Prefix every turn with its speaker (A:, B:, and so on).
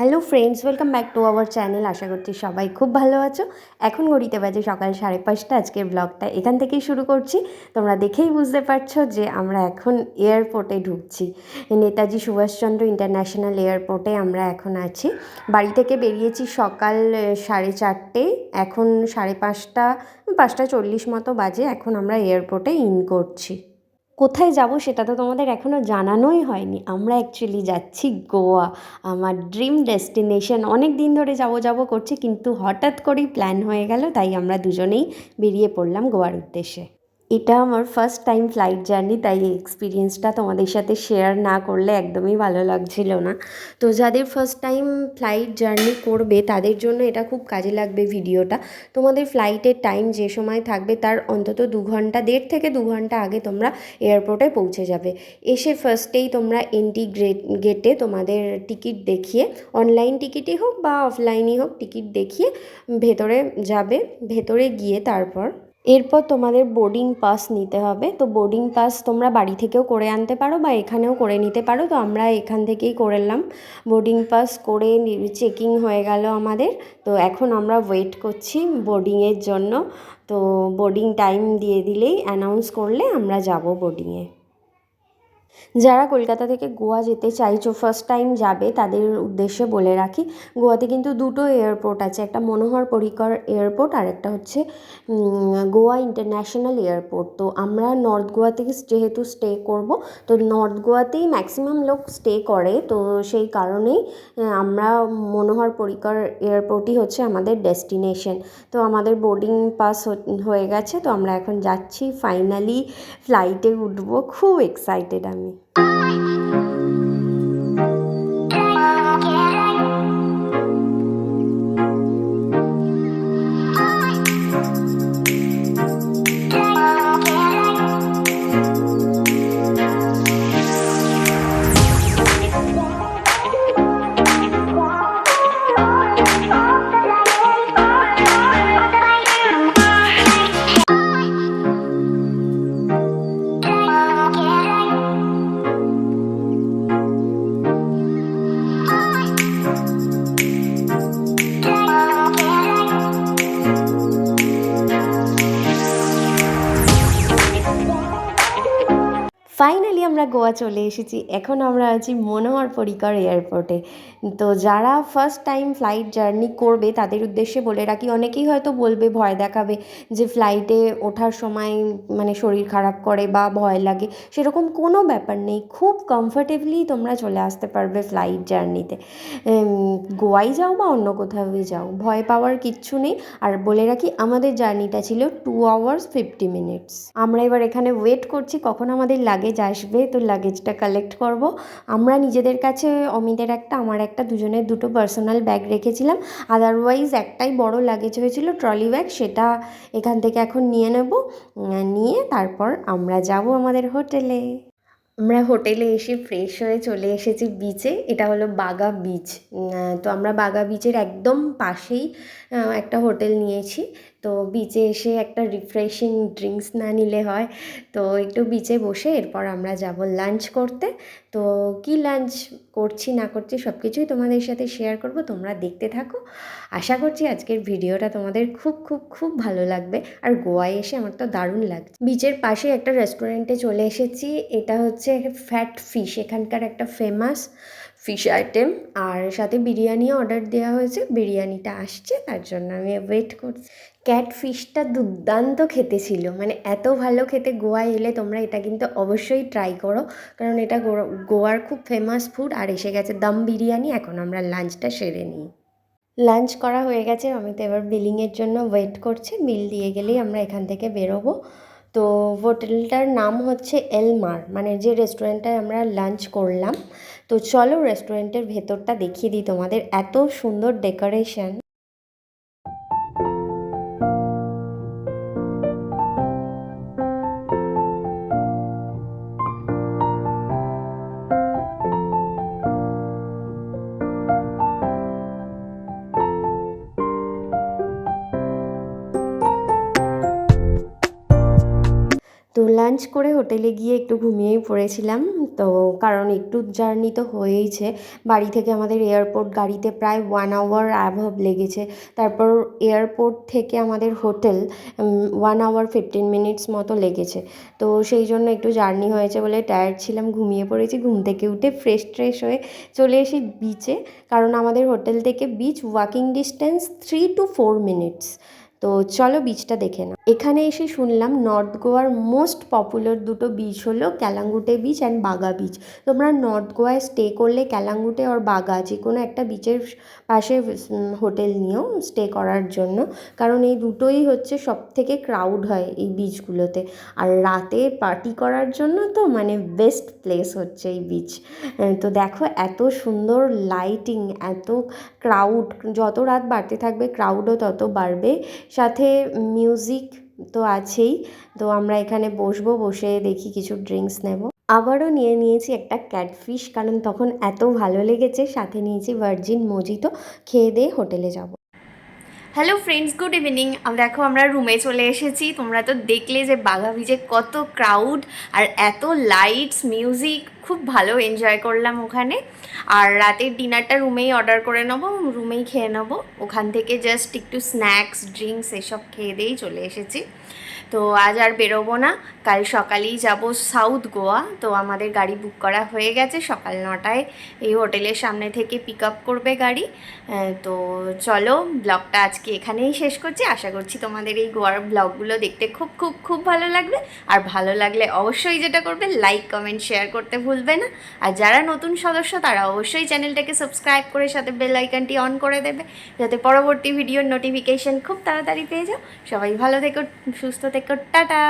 A: Hello friends, welcome back to our channel. আশা করছি সবাই খুব ভালো আছো। এখন ঘড়িতে বাজে সকাল 5:30। আজকের ব্লগটা এখান থেকেই শুরু করছি। তোমরা দেখেই বুঝতে পারছো যে আমরা এখন এয়ারপোর্টে ঢুকছি। নেতাজি সুভাষচন্দ্র ইন্টারন্যাশনাল এয়ারপোর্টে আমরা এখন আছি। বাড়ি থেকে বেরিয়েছি সকাল 4:30। এখন 5:30, 5:40 মতো বাজে। এখন আমরা এয়ারপোর্টে ইন করছি। কোথায় যাব সেটা তো তোমাদের এখনও জানানোই হয়নি। আমরা অ্যাকচুয়ালি যাচ্ছি গোয়া, আমার ড্রিম ডেস্টিনেশন। অনেক দিন ধরে যাব করছি, কিন্তু হঠাৎ করেই প্ল্যান হয়ে গেল, তাই আমরা দুজনেই বেরিয়ে পড়লাম গোয়ার উদ্দেশ্যে। এটা আমার ফার্স্ট টাইম ফ্লাইট জার্নি, তাই এই এক্সপিরিয়েন্সটা তোমাদের সাথে শেয়ার না করলে একদমই ভালো লাগছিল না। তো যাদের ফার্স্ট টাইম ফ্লাইট জার্নি করবে তাদের জন্য এটা খুব কাজে লাগবে ভিডিওটা। তোমাদের ফ্লাইটের টাইম যে সময় থাকবে তার অন্তত 2 ঘন্টা, 1.5 থেকে 2 ঘন্টা আগে তোমরা এয়ারপোর্টে পৌঁছে যাবে। এসে ফার্স্টেই তোমরা এন্ট্রি গেটে তোমাদের টিকিট দেখিয়ে, অনলাইন টিকিটই হোক বা অফলাইনই হোক, টিকিট দেখিয়ে ভেতরে যাবে। ভেতরে গিয়ে এরপর তোমাদের বোর্ডিং পাস নিতে হবে। তো বোর্ডিং পাস তোমরা বাড়ি থেকেও করে আনতে পারো বা এখানেও করে নিতে পারো। তো আমরা এখান থেকেই করে নিলাম। বোর্ডিং পাস করে চেকিং হয়ে গেল আমাদের। তো এখন আমরা ওয়েট করছি বোর্ডিংয়ের জন্য। তো বোর্ডিং টাইম দিয়ে দিলেই, অ্যানাউন্স করলে আমরা যাব বোর্ডিংয়ে। যারা কলকাতা থেকে গোয়া যেতে চাইছো, ফার্স্ট টাইম যাবে, তাদের উদ্দেশ্যে বলে রাখি, গোয়াতে কিন্তু দুটো এয়ারপোর্ট আছে। একটা মনোহর পরিকর এয়ারপোর্ট আর একটা হচ্ছে গোয়া ইন্টারন্যাশনাল এয়ারপোর্ট। তো আমরা নর্থ গোয়া থেকে যেহেতু স্টে করব, তো নর্থ গোয়াতেই ম্যাক্সিমাম লোক স্টে করে। তো সেই কারণেই আমরা মনোহর পরিকর এয়ারপোর্টই হচ্ছে আমাদের ডেস্টিনেশন। তো আমাদের বোর্ডিং পাস হয়ে গেছে। তো আমরা এখন যাচ্ছি, ফাইনালি ফ্লাইটে উঠবো। খুব এক্সাইটেড আমি। ফাইনালি আমরা গোয়া চলে এসেছি। এখন আমরা আছি মনোহর পরিকর এয়ারপোর্টে। তো যারা ফার্স্ট টাইম ফ্লাইট জার্নি করবে তাদের উদ্দেশ্যে বলে রাখি, অনেকেই হয়তো বলবে, ভয় দেখাবে যে ফ্লাইটে ওঠার সময় মানে শরীর খারাপ করে বা ভয় লাগে। সেরকম কোনো ব্যাপার নেই, খুব কমফর্টেবলি তোমরা চলে আসতে পারবে ফ্লাইট জার্নিতে। গোয়াই যাও বা অন্য কোথাওই যাও, ভয় পাওয়ার কিচ্ছু নেই। আর বলে রাখি, আমাদের জার্নিটা ছিল 2 hours 50 minutes। আমরা এবার এখানে ওয়েট করছি কখন আমাদের লাগেজ আসবে। তো লাগেজটা কালেক্ট করব। আমরা নিজেদের কাছে, অমিতের একটা, আমার একটা, দুজনের দুটো পার্সোনাল ব্যাগ রেখেছিলাম। আদারওয়াইজ একটাই বড় লাগেজ হয়েছিল, ট্রলি ব্যাগ। সেটা এখান থেকে এখন নিয়ে নেব। নিয়ে তারপর আমরা যাব আমাদের হোটেলে। আমরা হোটেলে এসে ফ্রেশ হয়ে চলে এসেছি বিচে। এটা হলো বাগা বিচ। তো আমরা বাগা বিচের একদম পাশেই একটা হোটেল নিয়েছি। তো বিচে এসে একটা রিফ্রেশিং ড্রিঙ্কস না নিলে হয়। তো একটু বিচে বসে এরপর আমরা যাব লাঞ্চ করতে। তো কি লাঞ্চ করছি না করছি সব কিছুই তোমাদের সাথে শেয়ার করব, তোমরা দেখতে থাকো। আশা করছি আজকের ভিডিওটা তোমাদের খুব খুব খুব ভালো লাগবে। আর গোয়ায় এসে আমার তো দারুণ লাগছে। বিচের পাশে একটা রেস্টুরেন্টে চলে এসেছি। এটা হচ্ছে ফ্যাট ফিশ, এখানকার একটা ফেমাস ফিশ আইটেম। আর সাথে বিরিয়ানিও অর্ডার দেওয়া হয়েছে, বিরিয়ানিটা আসছে, তার জন্য আমি ওয়েট করছি। ক্যাট ফিশটা দুর্দান্ত খেতে ছিল, মানে এত ভালো খেতে। গোয়ায় এলে তোমরা এটা কিন্তু অবশ্যই ট্রাই করো, কারণ এটা গোয়ার খুব ফেমাস ফুড। আর এসে গেছে দম বিরিয়ানি। এখন আমরা লাঞ্চটা সেরে নিই। লাঞ্চ করা হয়ে গেছে, আমি তো এবার বিলিংয়ের জন্য ওয়েট করছি। বিল দিয়ে গেলেই আমরা এখান থেকে বেরোবো। তো হোটেলটার নাম হচ্ছে এলমার, মানে যে রেস্টুরেন্টটায় আমরা লাঞ্চ করলাম। তো চলো রেস্টুরেন্টের ভেতরটা দেখিয়ে দিই তোমাদের। এত সুন্দর ডেকোরেশন। তো লাঞ্চ করে হোটেলে গিয়ে একটু ঘুমিয়েই পড়েছিলাম। তো কারণ একটু জার্নি তো হয়েইছে, বাড়ি থেকে আমাদের এয়ারপোর্ট গাড়িতে প্রায় 1 আওয়ার অ্যাভাব লেগেছে। তারপর এয়ারপোর্ট থেকে আমাদের হোটেল 1 আওয়ার 15 মিনিটস মতো লেগেছে। তো সেই জন্য একটু জার্নি হয়েছে বলে টায়ার্ড ছিলাম, ঘুমিয়ে পড়েছি। ঘুম থেকে উঠে ফ্রেশ ট্রেশ হয়ে চলে এসি বিচে, কারণ আমাদের হোটেল থেকে beach walking distance 3 to 4 minutes. তো চলো বিচটা দেখে নাও। এখানে এসে শুনলাম নর্থ গোয়ার মোস্ট পপুলার দুটো বিচ হলো ক্যালাঙ্গুটে বিচ অ্যান্ড বাগা বিচ। তোমরা নর্থ গোয়ায় স্টে করলে ক্যালাঙ্গুটে আর বাগা যে কোনো একটা বিচের পাশে হোটেল নিও স্টে করার জন্য, কারণ এই দুটোই হচ্ছে সব থেকে ক্রাউড হয় এই বিচগুলোতে। আর রাতে পার্টি করার জন্য তো মানে বেস্ট প্লেস হচ্ছে এই বিচ। তো দেখো এত সুন্দর লাইটিং, এত ক্রাউড, যত রাত বাড়তে থাকবে ক্রাউডও তত বাড়বে, সাথে মিউজিক তো আছেই। তো আমরা এখানে বসবো, বসে দেখি কিছু ড্রিঙ্কস নেব। আবারও নিয়ে নিয়েছি একটা ক্যাটফিশ, কারণ তখন এত ভালো লেগেছে। সাথে নিয়েছি ভার্জিন মোজিতো, খেয়ে দিয়ে হোটেলে যাব। Hello friends, good evening. দেখো আমরা রুমে চলে এসেছি। তোমরা তো দেখলে যে বাঘা বিচে কত ক্রাউড আর এত লাইটস, মিউজিক, খুব ভালো এনজয় করলাম ওখানে। আর রাতের ডিনারটা রুমেই অর্ডার করে নেবো, রুমেই খেয়ে নেবো। ওখান থেকে জাস্ট একটু স্ন্যাক্স, ড্রিঙ্কস এসব খেয়ে দিয়েই চলে এসেছি। তো আজ আর বেরোবো না, কাল সকালেই যাব সাউথ গোয়া। তো আমাদের গাড়ি বুক করা হয়ে গেছে, সকাল 9টায় এই হোটেলের সামনে থেকে পিক আপ করবে গাড়ি। তো চলো ব্লগটা আজকে এখানেই শেষ করছি। আশা করছি তোমাদের এই গোয়ার ব্লগগুলো দেখতে খুব খুব খুব ভালো লাগবে। আর ভালো লাগলে অবশ্যই যেটা করবে, লাইক কমেন্ট শেয়ার করতে ভুলবে না। আর যারা নতুন সদস্য তারা অবশ্যই চ্যানেলটাকে সাবস্ক্রাইব করে সাথে বেল আইকনটি অন করে দেবে, যাতে পরবর্তী ভিডিওর নোটিফিকেশন খুব তাড়াতাড়ি পেয়ে যাও। সবাই ভালো থেকো, সুস্থ থেকো, টাটা।